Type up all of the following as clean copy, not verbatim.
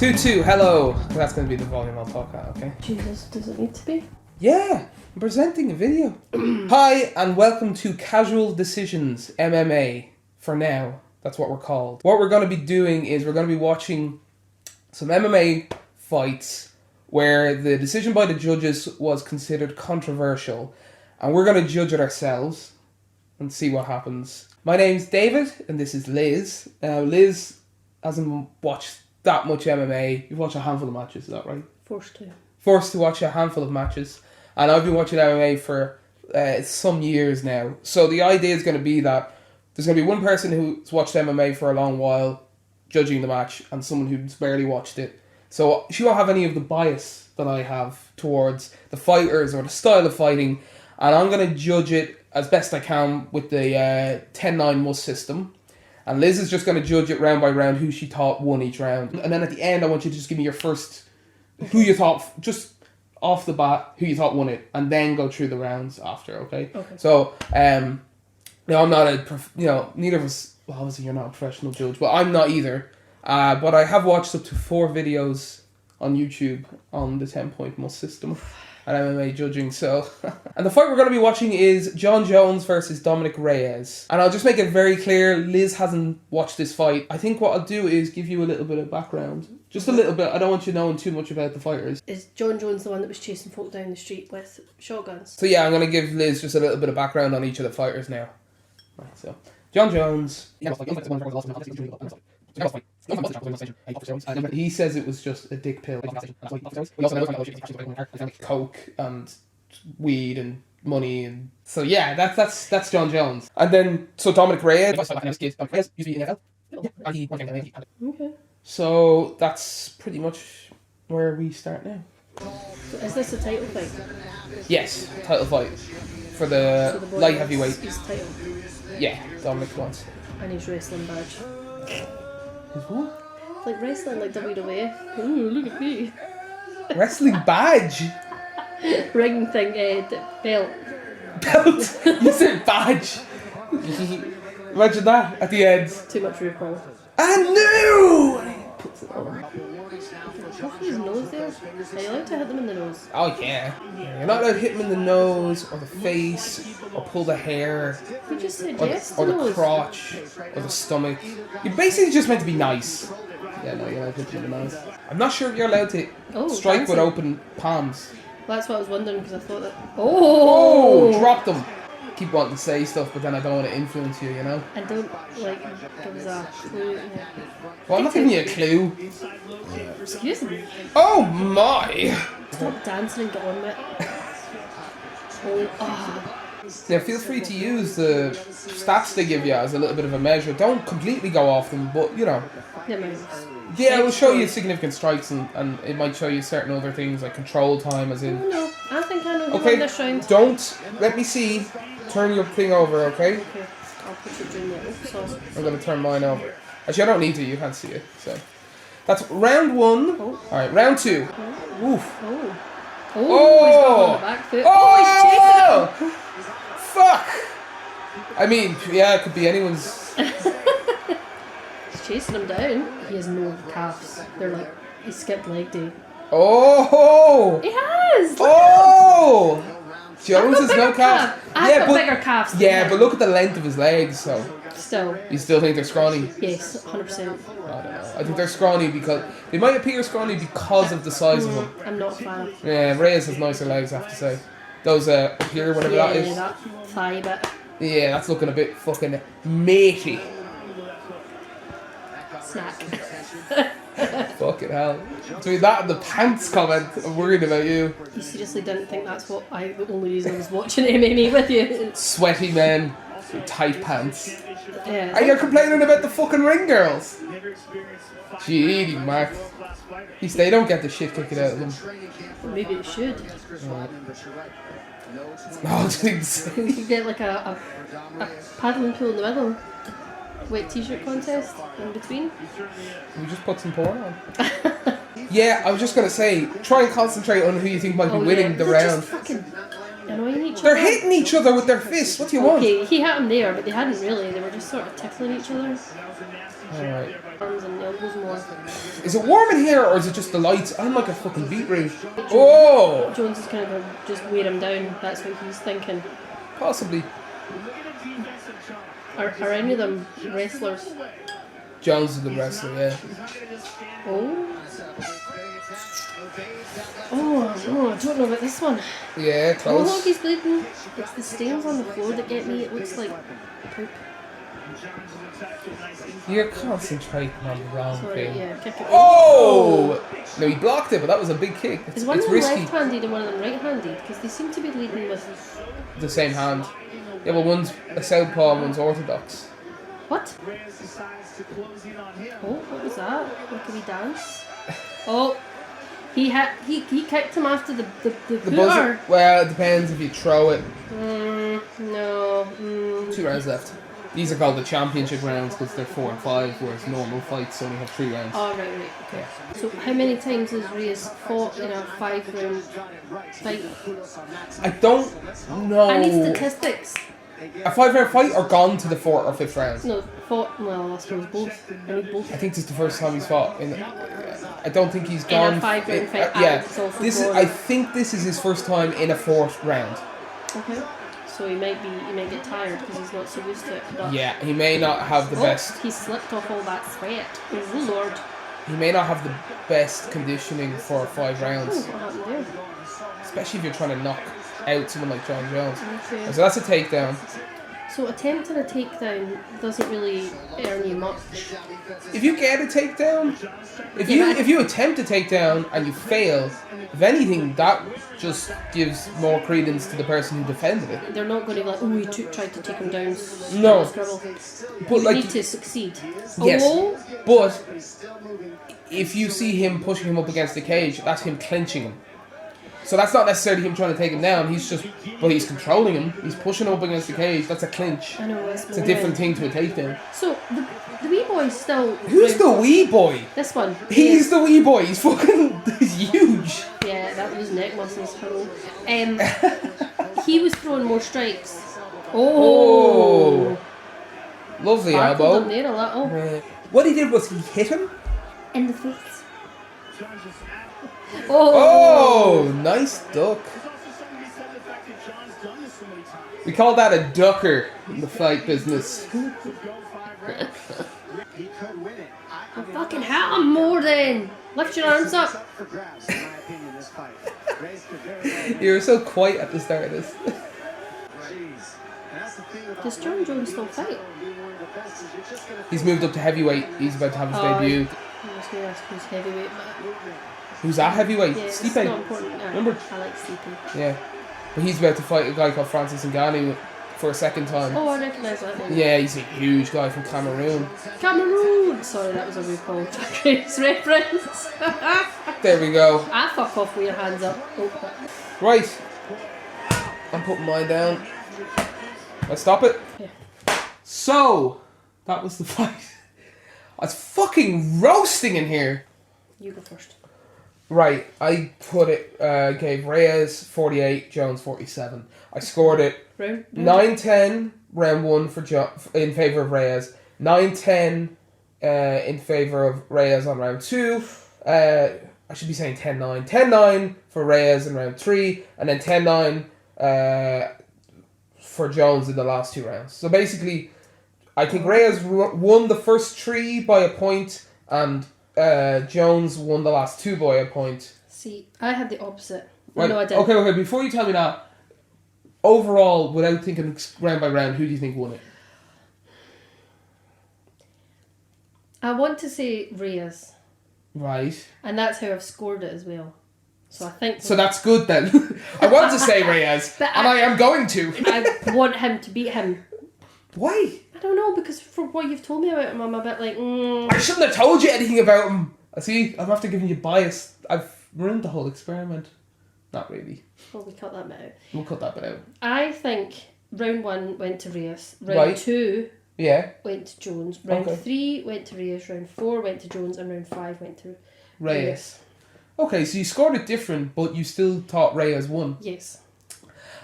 2-2, hello. That's going to be the volume I'll talk at, okay? Jesus, does it need to be? Yeah, I'm presenting a video. Hi, and welcome to Casual Decisions MMA. For now, that's what we're called. What we're going to be doing is we're going to be watching some MMA fights where the decision by the judges was considered controversial. And we're going to judge it ourselves and see what happens. My name's David, and this is Liz. Liz hasn't watched that much MMA. You've watched a handful of matches, is that right? Forced to watch a handful of matches. And I've been watching MMA for some years now. So the idea is going to be that there's going to be one person who's watched MMA for a long while judging the match and someone who's barely watched it. So she won't have any of the bias that I have towards the fighters or the style of fighting. And I'm going to judge it as best I can with the 10-9 must system. And Liz is just going to judge it round by round who she thought won each round. And then at the end, I want you to just give me your first, who you thought, just off the bat, who you thought won it. And then go through the rounds after, okay? Okay. So, I'm not neither of us, well, obviously you're not a professional judge, but I'm not either. But I have watched up to 4 videos on YouTube on the 10-point must system and MMA judging, so. And the fight we're going to be watching is Jon Jones versus Dominick Reyes. And I'll just make it very clear, Liz hasn't watched this fight. I think what I'll do is give you a little bit of background. Just a little bit. I don't want you knowing too much about the fighters. Is Jon Jones the one that was chasing folk down the street with shotguns? So yeah, I'm going to give Liz just a little bit of background on each of the fighters now. Right, so Jon Jones. He says it was just a dick pill. Coke and weed and money, and so yeah, that's Jon Jones. And then so Dominick Reyes. Okay. So that's pretty much where we start now. So is this a title fight? Yes, title fight for the light heavyweight. His title. Yeah, Dominick wants. And his wrestling badge. His what? Like wrestling, like WWE. Ooh, look at me. Wrestling badge? Ring thing, belt. Belt? You said badge. Imagine that at the end. Too much REUPLOAD. I knew! And he puts it on. Look at his nose there. Are you allowed to hit them in the nose? Oh yeah. You're not allowed to hit him in the nose or the face or pull the hair. You just said Or, yes or to the nose. crotch or the stomach. You're basically just meant to be nice. Yeah, no, you're allowed to hit him in the nose. I'm not sure if you're allowed to strike with open palms. Well, that's what I was wondering because I thought that. Oh! Drop them. Keep wanting to say stuff, but then I don't want to influence you, you know? I don't like give us a clue. Yeah. Well, I'm not giving you a clue. Excuse me. Oh my! Stop dancing and get on with it. Oh. Now, feel free to use the stats they give you as a little bit of a measure. Don't completely go off them, but you know. Yeah, it will show you significant strikes, and it might show you certain other things like control time, as in. Oh no, I think I know who Okay, won this round. don't let me see. Turn your thing over, okay? Okay, I'll put it in there. Oops, sorry. I'm gonna turn mine over. Actually, I don't need to. You can't see it. So that's round 1. Oh. All right, round 2. Oh. Oof. Oh. Oh! Oh, he's got him on the back foot. Oh! He's chasing him. Fuck! I mean, yeah, it could be anyone's. He's chasing him down. He has no calves. They're like, he skipped leg day. Oh! He has! Look Oh! Jones has no calves. I've got bigger calves than Yeah, him. but look at the length of his legs, so. Still. You still think they're scrawny? Yes, 100%. I don't know. I think they're scrawny because. They might appear scrawny because of the size of them. I'm not a fan. Yeah, Reyes has nicer legs, I have to say. Those up here, whatever that is. that thigh bit. Yeah, that's looking a bit fucking matey. Snack. Fucking hell. Between that and the pants comment, I'm worried about you. You seriously didn't think that's what the only reason I was watching MMA with you? Sweaty men with tight pants. Yeah. And you're complaining about the fucking ring girls. Gee, Mark. At least they don't get the shit kicked out of them. Maybe it should. Right. No, jinx. We could get like a paddling pool in the middle. Wet t-shirt contest in between. We just put some porn on. Yeah, I was just gonna say, try and concentrate on who you think might be winning the They're round. just fucking annoying each They're other. hitting each other with their fists. What do you want? Okay, he had him there, but they hadn't really. They were just sort of tickling each other. Alright. Arms and elbows more. Is it warm in here or is it just the lights? I'm like a fucking beetroot. Oh! Jones is kind of just weigh him down. That's what he's thinking. Possibly. Are any of them wrestlers? Jones is the wrestler, yeah. Oh, I don't know about this one. Yeah, Oh, close. look, he's bleeding. It's the stains on the floor that get me. It looks like poop. You're concentrating on the wrong Sorry, thing. yeah, kick it. Oh! No, he blocked it, but that was a big kick. Is one It's of them risky. left-handed and one of them right-handed? Because they seem to be leading with... The same hand. Yeah, well, one's a southpaw and one's orthodox. What? Oh, what was that? What can we dance? Oh, he kicked him after the The pooter. buzzer? Well, it depends if you throw it. No. 2 rounds left. These are called the championship rounds because they're 4 and 5, whereas normal fights only have 3 rounds. Oh, right, okay. So how many times has Reyes fought in a 5-round fight? I don't know. I need statistics. A 5-round fight or gone to the 4th or 5th round? No, fought, well, I suppose both. I need both. I think this is the first time he's fought. I don't think he's gone. In a 5-round fight. Yeah. It's also This is. drawn. I think this is his first time in a 4th round. Okay. So he might get tired because he's not so used to it. But Yeah, he may not have the best. He slipped off all that sweat. Oh Lord. He may not have the best conditioning for 5 rounds, Oh, what happened there? especially if you're trying to knock out someone like Jon Jones. Okay. So that's a takedown. So attempting a takedown doesn't really earn you much. If you get a takedown, if Yeah, you attempt a takedown and you fail, if anything, that just gives more credence to the person who defended it. They're not going to be like, oh, he tried to take him down. No. Scribble. But You like, need to succeed. yes, Oh, but if you see him pushing him up against the cage, that's him clinching him. So that's not necessarily him trying to take him down. He's controlling him. He's pushing him up against the cage. That's a clinch. I know. It's a different thing to a takedown. So the wee boy's still. Who's the wee boy? This one. He's the wee boy. He's fucking. He's huge. Yeah, that was neck muscles. Hello. He was throwing more strikes. Oh. Lovely Sparkled elbow. him there a little. What he did was he hit him. In the face. Oh, nice duck. We call that a ducker in the fight business. I fucking hit him more then. Lift your arms up. You were so quiet at the start of this. Does Jon Jones still fight? He's moved up to heavyweight. He's about to have his debut. I was going to ask who's heavyweight, but Who's that heavyweight? yeah, it's Stipe. not important. Remember? I like Stipe. Yeah. But he's about to fight a guy called Francis Ngannou for a second time. Oh, I recognise that name. Yeah, he's a huge guy from Cameroon. Cameroon! Sorry, that was a RuPaul Grace reference. There we go. Fuck off with your hands up. Oh. Right. I'm putting mine down. Let's stop it. Yeah. So, that was the fight. It's fucking roasting in here. You go first. Right, I gave Reyes 48, Jones 47. I scored it Round? 9-10 round 1 in favour of Reyes, 9-10 in favour of Reyes on round 2. I should be saying 10-9. 10-9 for Reyes in round 3, and then 10-9 for Jones in the last 2 rounds. So basically, I think Reyes won the first 3 by a point, and Jones won the last 2 by a point. See, I had the opposite. Right. No, I didn't. Okay, before you tell me that, overall, without thinking round by round, who do you think won it? I want to say Reyes. Right. And that's how I've scored it as well. So I think... So that's good then. I want to say Reyes, But and I am going to. I want him to beat him. Why? I don't know, because for what you've told me about him, I'm a bit like... I shouldn't have told you anything about him. See, I'm after giving you bias. I've ruined the whole experiment. Not really. Well, we cut that bit out. We'll cut that bit out. I think round 1 went to Reyes. Round Right. 2 Yeah. went to Jones. Round Okay. 3 went to Reyes. Round 4 went to Jones. And round 5 went to Reyes. Okay, so you scored it different, but you still thought Reyes won. Yes.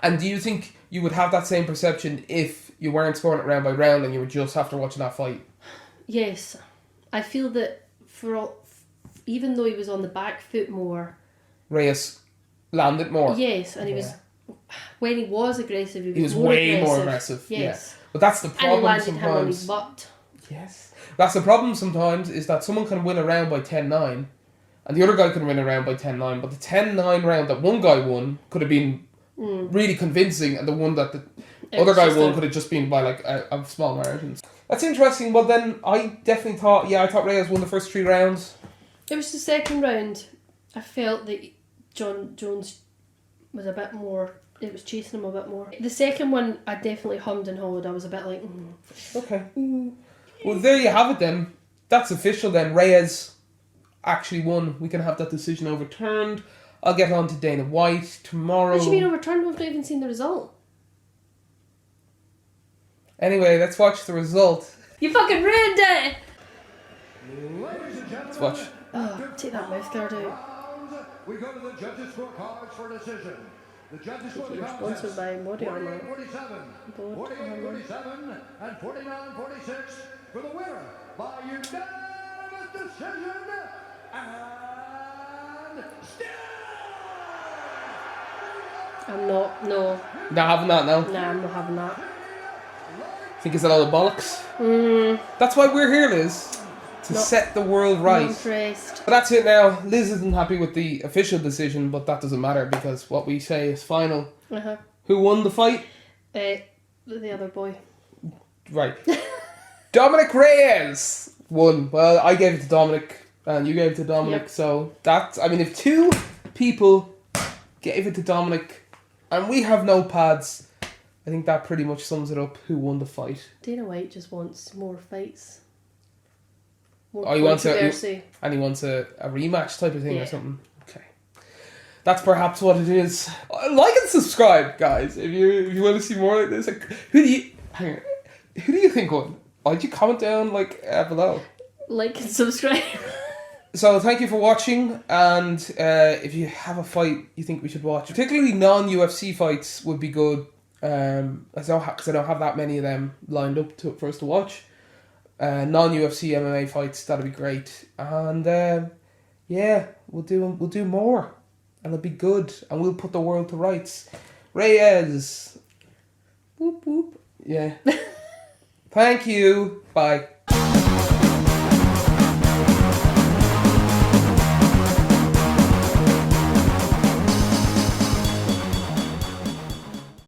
And do you think you would have that same perception if you weren't scoring it round by round and you were just after watching that fight? Yes. I feel that even though he was on the back foot more, Reyes landed more. yes, and he was, when he was aggressive, He was way more aggressive. Yes. Yeah. But that's the problem and he landed sometimes. him on his butt. Yes. That's the problem sometimes, is that someone can win a round by 10-9, and the other guy can win a round by 10-9, but the 10-9 round that one guy won could have been really convincing, and the one that the other guy won could have just been by like a small margin. That's interesting. Well, then I definitely thought, I thought Reyes won the first 3 rounds. It was the second round. I felt that Jon Jones was a bit more. It was chasing him a bit more. The second one, I definitely hummed and hawed. I was a bit like, Okay. Well, there you have it then. That's official then. Reyes actually won. We can have that decision overturned. I'll get on to Dana White tomorrow. What do you mean overturned? We've not even seen the result. Anyway, let's watch the result. You fucking ruined it! Let's watch. Oh, take that mouthguard out. We go to the judges' scorecards for decision. The judges' You're scorecards sponsored by Body Armor. 48-47, 48-47, and 49-46 for the winner by unanimous decision. And still, I'm not. No. Not having that now. Nah, I'm not having that. Think it's a lot of bollocks. That's why we're here, Liz. To set the world right. I'm impressed. But that's it now. Liz isn't happy with the official decision, but that doesn't matter because what we say is final. Who won the fight? The other boy. Right. Dominick Reyes won. Well, I gave it to Dominic and you gave it to Dominic. Yep. So that's, I mean, if 2 people gave it to Dominic and we have no pads, I think that pretty much sums it up who won the fight. Dana White just wants more fights. More he wants a rematch type of thing or something. Okay, that's perhaps what it is. Like and subscribe, guys, if you want to see more like this. Like, who do you think won? Why don't you comment down below? Like and subscribe. So thank you for watching, and if you have a fight you think we should watch, particularly non-UFC fights would be good. Because I don't have that many of them lined up for us to watch. Non-UFC MMA fights, that'd be great. And we'll do more, and it'll be good, and we'll put the world to rights. Reyes, whoop whoop, yeah. Thank you. Bye.